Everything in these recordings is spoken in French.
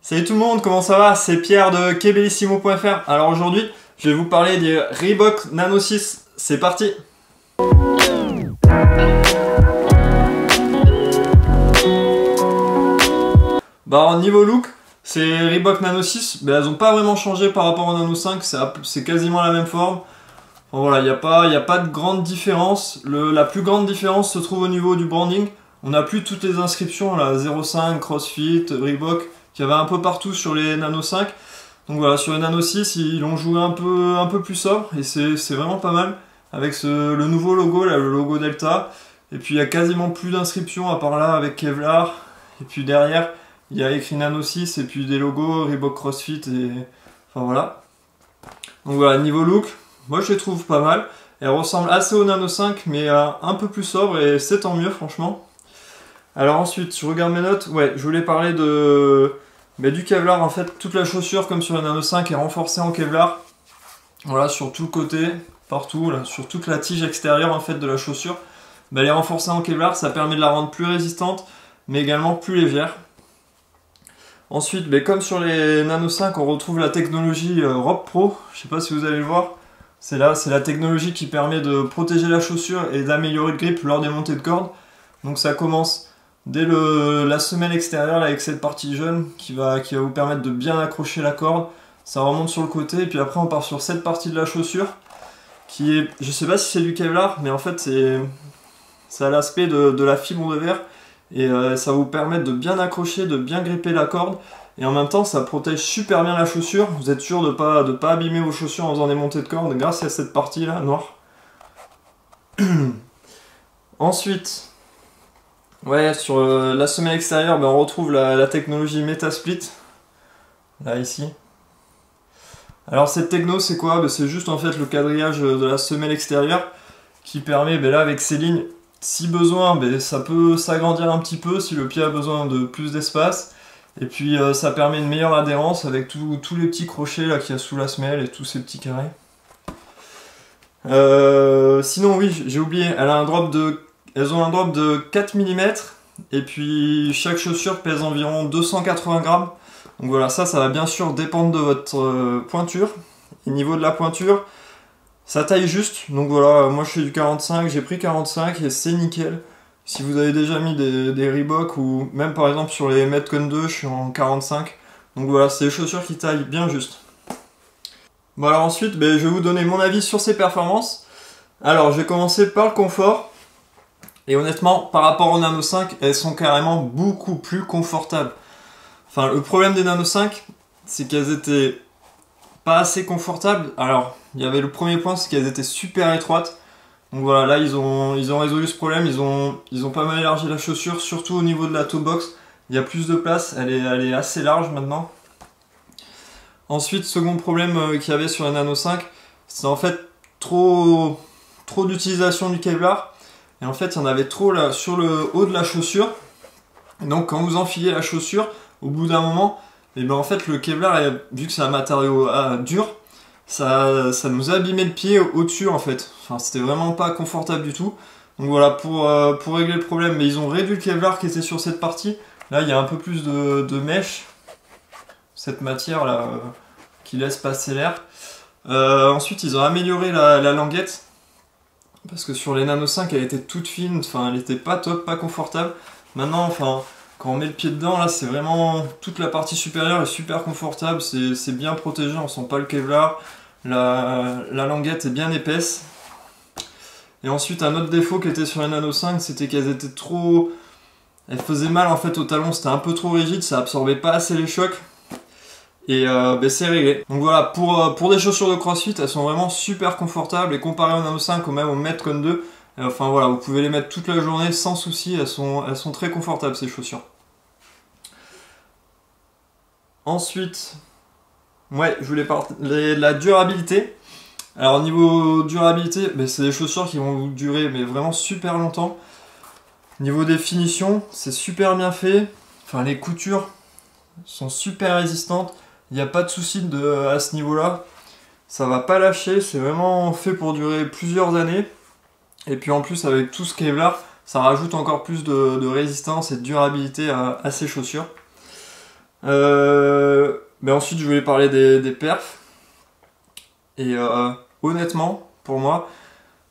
Salut tout le monde, comment ça va? C'est Pierre de Kebellissimo.fr. Alors aujourd'hui, je vais vous parler des Reebok Nano 6. C'est parti! Au niveau look, ces Reebok Nano 6, elles n'ont pas vraiment changé par rapport au Nano 5, c'est quasiment la même forme. Bon, voilà, il n'y a pas de grande différence. La plus grande différence se trouve au niveau du branding. On n'a plus toutes les inscriptions, là, 0,5, CrossFit, Reebok, qu'il y avait un peu partout sur les Nano 5. Donc voilà, sur les Nano 6, ils l'ont joué un peu plus sobre, et c'est vraiment pas mal. Avec le nouveau logo, là, le logo Delta. Et puis il y a quasiment plus d'inscriptions, à part là, avec Kevlar. Et puis derrière, il y a écrit Nano 6, et puis des logos Reebok CrossFit, et... Enfin voilà. Donc voilà, niveau look, moi je les trouve pas mal. Elles ressemblent assez au Nano 5, mais un peu plus sobre, et c'est tant mieux, franchement. Alors ensuite, je regarde mes notes. Ouais, je voulais parler du Kevlar. En fait, toute la chaussure, comme sur la Nano 5, est renforcée en Kevlar. Voilà, sur tout le côté, partout, là, sur toute la tige extérieure en fait de la chaussure. Elle est renforcée en Kevlar, ça permet de la rendre plus résistante, mais également plus légère. Ensuite, comme sur les Nano 5, on retrouve la technologie Rob Pro. Je sais pas si vous allez le voir. C'est la technologie qui permet de protéger la chaussure et d'améliorer le grip lors des montées de corde. Donc ça commence dès la semelle extérieure là, avec cette partie jaune qui va vous permettre de bien accrocher la corde. Ça remonte sur le côté et puis après on part sur cette partie de la chaussure qui est, je sais pas si c'est du Kevlar, mais en fait ça a l'aspect de la fibre de verre et ça va vous permettre de bien accrocher, de bien gripper la corde, et en même temps ça protège super bien la chaussure. Vous êtes sûr de pas abîmer vos chaussures en faisant des montées de corde grâce à cette partie là noire. Ensuite, ouais, sur la semelle extérieure, on retrouve la technologie Metasplit, là ici. Alors cette techno c'est quoi? C'est juste en fait le quadrillage de la semelle extérieure qui permet, là avec ces lignes, si besoin, ça peut s'agrandir un petit peu si le pied a besoin de plus d'espace. Et puis ça permet une meilleure adhérence avec tous les petits crochets là qu'il y a sous la semelle et tous ces petits carrés. Sinon oui, j'ai oublié, elles ont un drop de 4 mm et puis chaque chaussure pèse environ 280 grammes. Donc voilà, ça va bien sûr dépendre de votre pointure. Et niveau de la pointure, ça taille juste. Donc voilà, moi je fais du 45, j'ai pris 45 et c'est nickel. Si vous avez déjà mis des Reebok ou même par exemple sur les Metcon 2, je suis en 45. Donc voilà, c'est des chaussures qui taillent bien juste. Bon alors ensuite, je vais vous donner mon avis sur ces performances. Alors je vais commencer par le confort. Et honnêtement, par rapport aux Nano 5, elles sont carrément beaucoup plus confortables. Enfin, le problème des Nano 5, c'est qu'elles étaient pas assez confortables. Alors, il y avait le premier point, c'est qu'elles étaient super étroites. Donc voilà, là, ils ont résolu ce problème. Ils ont pas mal élargi la chaussure, surtout au niveau de la toe box. Il y a plus de place, elle est assez large maintenant. Ensuite, second problème qu'il y avait sur la Nano 5, c'est en fait trop d'utilisation du Kevlar. Et en fait, il y en avait trop là sur le haut de la chaussure. Et donc, quand vous enfilez la chaussure, au bout d'un moment, en fait, le Kevlar, vu que c'est un matériau dur, ça nous a abîmé le pied au-dessus en fait. Enfin, c'était vraiment pas confortable du tout. Donc voilà, pour régler le problème, ils ont réduit le Kevlar qui était sur cette partie. Là, il y a un peu plus de mèche, cette matière là qui laisse passer l'air. Ensuite, ils ont amélioré la languette. Parce que sur les Nano 5, elle était toute fine, enfin, elle était pas top, pas confortable. Maintenant, enfin, quand on met le pied dedans, là, c'est vraiment... Toute la partie supérieure est super confortable, c'est bien protégé, on sent pas le Kevlar. La languette est bien épaisse. Et ensuite, un autre défaut qui était sur les Nano 5, c'était qu'elles étaient trop... Elles faisaient mal, en fait, au talon, c'était un peu trop rigide, ça absorbait pas assez les chocs. Et c'est réglé. Donc voilà, pour des chaussures de CrossFit, elles sont vraiment super confortables. Et comparées au Nano 5 ou même au Metcon 2, enfin voilà, vous pouvez les mettre toute la journée sans souci. Elles sont très confortables ces chaussures. Ensuite, ouais, je voulais parler de la durabilité. Alors niveau durabilité, c'est des chaussures qui vont vous durer vraiment super longtemps. Niveau définition, c'est super bien fait. Enfin, les coutures sont super résistantes. Il n'y a pas de souci à ce niveau-là. Ça va pas lâcher, c'est vraiment fait pour durer plusieurs années. Et puis en plus, avec tout ce Kevlar, ça rajoute encore plus de résistance et de durabilité à ces chaussures. Mais ensuite, je voulais parler des perfs. Et honnêtement, pour moi,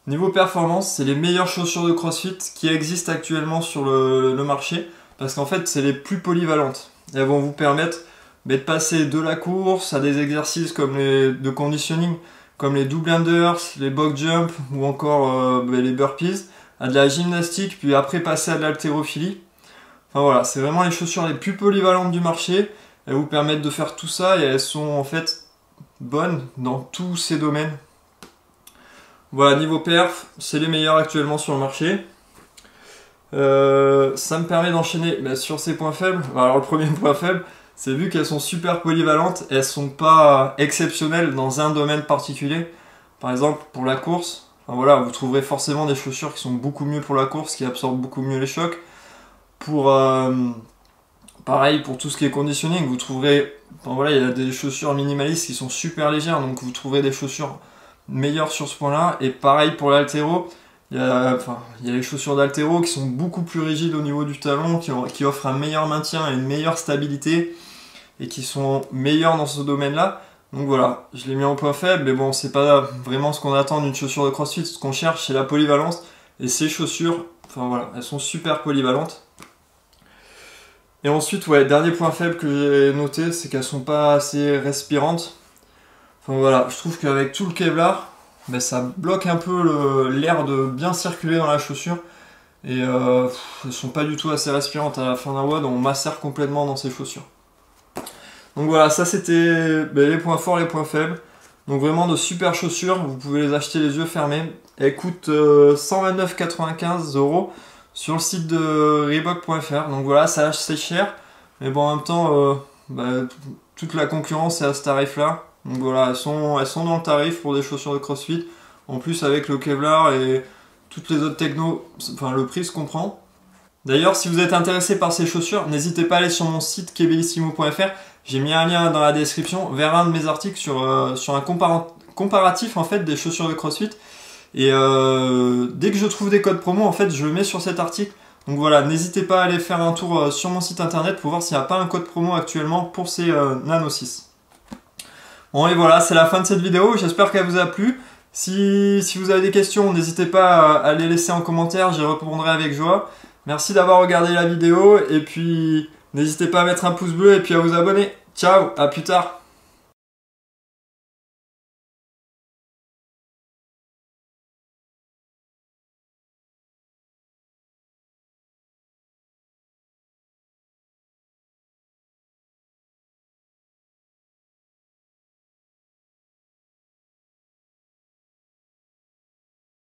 niveau performance, c'est les meilleures chaussures de CrossFit qui existent actuellement sur le marché. Parce qu'en fait, c'est les plus polyvalentes. Et elles vont vous permettre de passer de la course à des exercices comme de conditioning, comme les double unders, les box jump ou encore les burpees, à de la gymnastique, puis après passer à de l'haltérophilie. Enfin voilà, c'est vraiment les chaussures les plus polyvalentes du marché. Elles vous permettent de faire tout ça et elles sont en fait bonnes dans tous ces domaines. Voilà, niveau perf, c'est les meilleurs actuellement sur le marché. Ça me permet d'enchaîner sur ces points faibles. Alors le premier point faible, c'est vu qu'elles sont super polyvalentes, elles sont pas exceptionnelles dans un domaine particulier. Par exemple, pour la course, enfin, voilà, vous trouverez forcément des chaussures qui sont beaucoup mieux pour la course, qui absorbent beaucoup mieux les chocs. Pour pareil, pour tout ce qui est conditioning, vous trouverez, enfin, voilà, il y a des chaussures minimalistes qui sont super légères, donc vous trouverez des chaussures meilleures sur ce point-là. Et pareil pour l'haltéro. Il y a les chaussures d'haltéro qui sont beaucoup plus rigides au niveau du talon, qui offrent un meilleur maintien et une meilleure stabilité et qui sont meilleures dans ce domaine-là. Donc voilà, je l'ai mis en point faible, mais bon, c'est pas vraiment ce qu'on attend d'une chaussure de CrossFit. Ce qu'on cherche, c'est la polyvalence. Et ces chaussures, enfin voilà, elles sont super polyvalentes. Et ensuite, ouais, dernier point faible que j'ai noté, c'est qu'elles sont pas assez respirantes. Enfin voilà, je trouve qu'avec tout le Kevlar, ça bloque un peu l'air de bien circuler dans la chaussure et elles sont pas du tout assez respirantes. À la fin d'un WOD, on macère complètement dans ces chaussures. Donc voilà, ça c'était les points forts, les points faibles. Donc vraiment de super chaussures, vous pouvez les acheter les yeux fermés. Elles coûtent 129,95 € sur le site de Reebok.fr. Donc voilà, ça c'est cher, mais bon en même temps, toute la concurrence est à ce tarif là. Donc voilà, elles sont dans le tarif pour des chaussures de CrossFit. En plus avec le Kevlar et toutes les autres technos, enfin le prix se comprend. D'ailleurs, si vous êtes intéressé par ces chaussures, n'hésitez pas à aller sur mon site kebellissimo.fr. J'ai mis un lien dans la description vers un de mes articles sur un comparatif en fait des chaussures de CrossFit. Et dès que je trouve des codes promo, en fait, je le mets sur cet article. Donc voilà, n'hésitez pas à aller faire un tour sur mon site internet pour voir s'il n'y a pas un code promo actuellement pour ces Nano 6. Bon et voilà, c'est la fin de cette vidéo, j'espère qu'elle vous a plu. Si vous avez des questions, n'hésitez pas à les laisser en commentaire, j'y répondrai avec joie. Merci d'avoir regardé la vidéo et puis n'hésitez pas à mettre un pouce bleu et puis à vous abonner. Ciao, à plus tard.